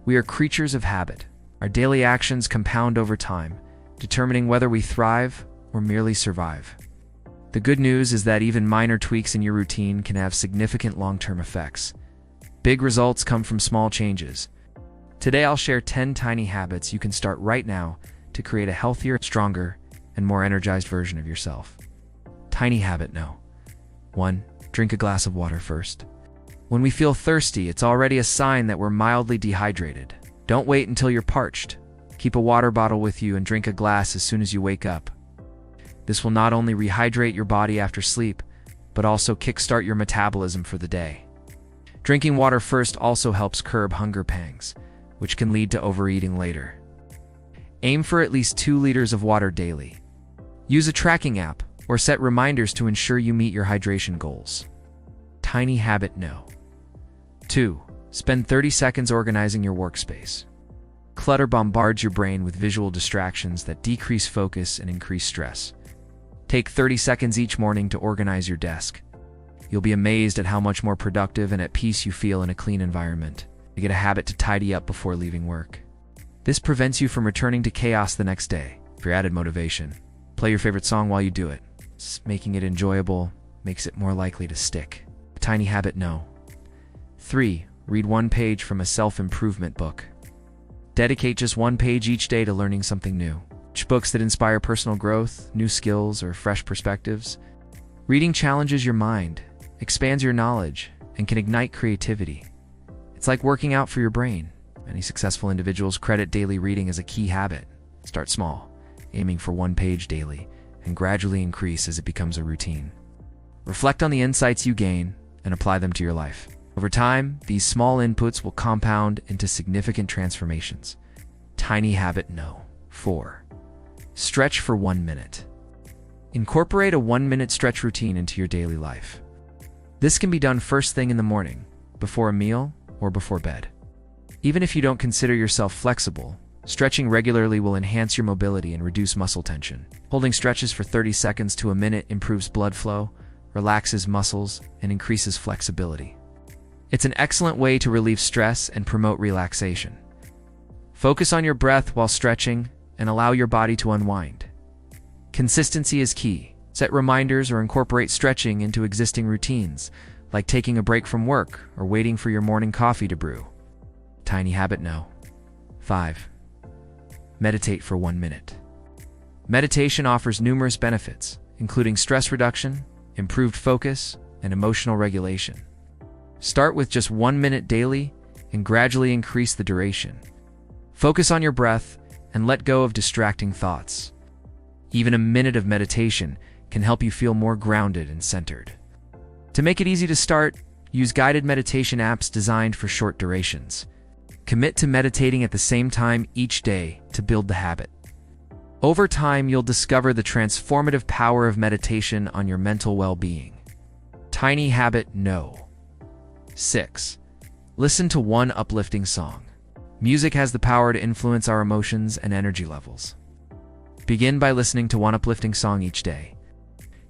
We are creatures of habit. Our daily actions compound over time, determining whether we thrive or merely survive. The good news is that even minor tweaks in your routine can have significant long-term effects. Big results come from small changes. Today I'll share 10 tiny habits you can start right now to create a healthier, stronger, and more energized version of yourself. Tiny habit no. 1. Drink a glass of water first. When we feel thirsty, it's already a sign that we're mildly dehydrated. Don't wait until you're parched. Keep a water bottle with you and drink a glass as soon as you wake up. This will not only rehydrate your body after sleep, but also kickstart your metabolism for the day. Drinking water first also helps curb hunger pangs, which can lead to overeating later. Aim for at least 2 liters of water daily. Use a tracking app or set reminders to ensure you meet your hydration goals. Tiny habit no. 2. Spend 30 seconds organizing your workspace. Clutter bombards your brain with visual distractions that decrease focus and increase stress. Take 30 seconds each morning to organize your desk. You'll be amazed at how much more productive and at peace you feel in a clean environment. You get a habit to tidy up before leaving work. This prevents you from returning to chaos the next day. For added motivation, play your favorite song while you do it. Making it enjoyable makes it more likely to stick. Tiny habit no. 3. Read 1 page from a self-improvement book. Dedicate just 1 page each day to learning something new. Books that inspire personal growth, new skills, or fresh perspectives. Reading challenges your mind, expands your knowledge, and can ignite creativity. It's like working out for your brain. Many successful individuals credit daily reading as a key habit. Start small, aiming for 1 page daily, and gradually increase as it becomes a routine. Reflect on the insights you gain and apply them to your life. Over time, these small inputs will compound into significant transformations. Tiny habit no. 4. Stretch for 1 minute. Incorporate a 1-minute stretch routine into your daily life. This can be done first thing in the morning, before a meal, or before bed. Even if you don't consider yourself flexible, stretching regularly will enhance your mobility and reduce muscle tension. Holding stretches for 30 seconds to a minute improves blood flow, relaxes muscles, and increases flexibility. It's an excellent way to relieve stress and promote relaxation. Focus on your breath while stretching and allow your body to unwind. Consistency is key. Set reminders or incorporate stretching into existing routines, like taking a break from work or waiting for your morning coffee to brew. Tiny habit no. 5. Meditate for 1 minute. Meditation offers numerous benefits, including stress reduction, improved focus, and emotional regulation. Start with just 1 minute daily and gradually increase the duration. Focus on your breath and let go of distracting thoughts. Even a minute of meditation can help you feel more grounded and centered. To make it easy to start, use guided meditation apps designed for short durations. Commit to meditating at the same time each day to build the habit. Over time, you'll discover the transformative power of meditation on your mental well-being. Tiny habit no. 6. Listen to 1 uplifting song. Music has the power to influence our emotions and energy levels. Begin by listening to 1 uplifting song each day.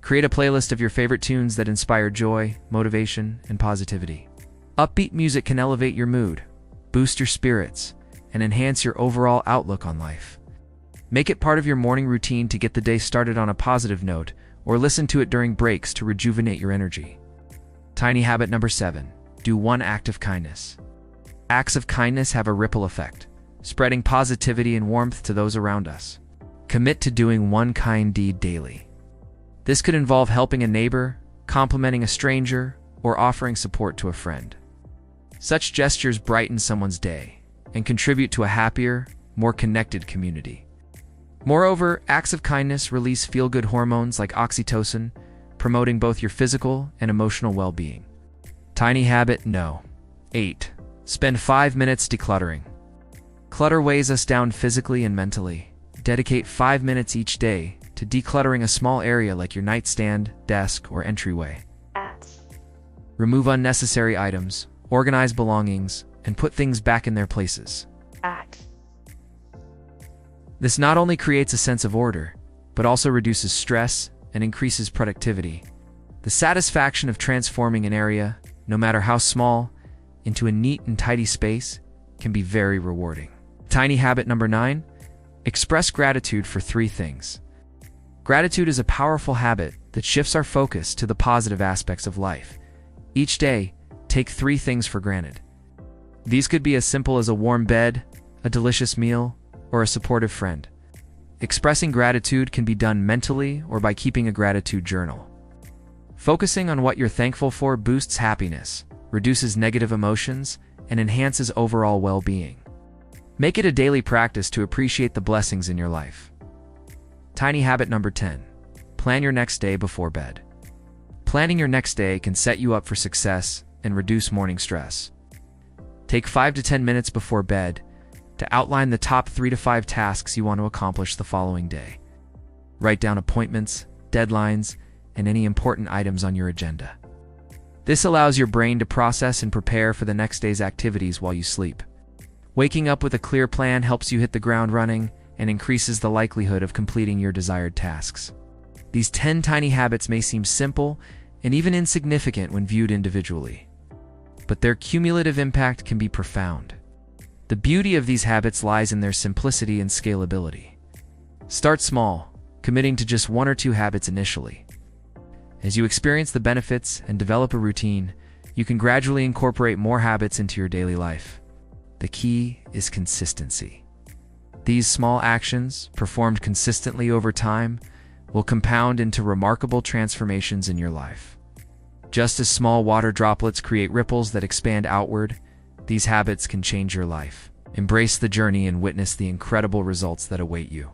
Create a playlist of your favorite tunes that inspire joy, motivation, and positivity. Upbeat music can elevate your mood, boost your spirits, and enhance your overall outlook on life. Make it part of your morning routine to get the day started on a positive note, or listen to it during breaks to rejuvenate your energy. Tiny habit number 7. Do 1 act of kindness. Acts of kindness have a ripple effect, spreading positivity and warmth to those around us. Commit to doing 1 kind deed daily. This could involve helping a neighbor, complimenting a stranger, or offering support to a friend. Such gestures brighten someone's day and contribute to a happier, more connected community. Moreover, acts of kindness release feel-good hormones like oxytocin, promoting both your physical and emotional well-being. Tiny habit no. 8. Spend 5 minutes decluttering. Clutter weighs us down physically and mentally. Dedicate 5 minutes each day to decluttering a small area like your nightstand, desk, or entryway. Remove unnecessary items, organize belongings, and put things back in their places. This not only creates a sense of order, but also reduces stress and increases productivity. The satisfaction of transforming an area, no matter how small, into a neat and tidy space can be very rewarding. Tiny habit number 9, express gratitude for 3 things. Gratitude is a powerful habit that shifts our focus to the positive aspects of life. Each day, take 3 things for granted. These could be as simple as a warm bed, a delicious meal, or a supportive friend. Expressing gratitude can be done mentally or by keeping a gratitude journal. Focusing on what you're thankful for boosts happiness, reduces negative emotions, and enhances overall well-being. Make it a daily practice to appreciate the blessings in your life. Tiny habit number 10, plan your next day before bed. Planning your next day can set you up for success and reduce morning stress. Take 5 to 10 minutes before bed to outline the top 3 to 5 tasks you want to accomplish the following day. Write down appointments, deadlines, and any important items on your agenda. This allows your brain to process and prepare for the next day's activities while you sleep. Waking up with a clear plan helps you hit the ground running and increases the likelihood of completing your desired tasks. These 10 tiny habits may seem simple and even insignificant when viewed individually, but their cumulative impact can be profound. The beauty of these habits lies in their simplicity and scalability. Start small, committing to just 1 or 2 habits initially. As you experience the benefits and develop a routine, you can gradually incorporate more habits into your daily life. The key is consistency. These small actions, performed consistently over time, will compound into remarkable transformations in your life. Just as small water droplets create ripples that expand outward, these habits can change your life. Embrace the journey and witness the incredible results that await you.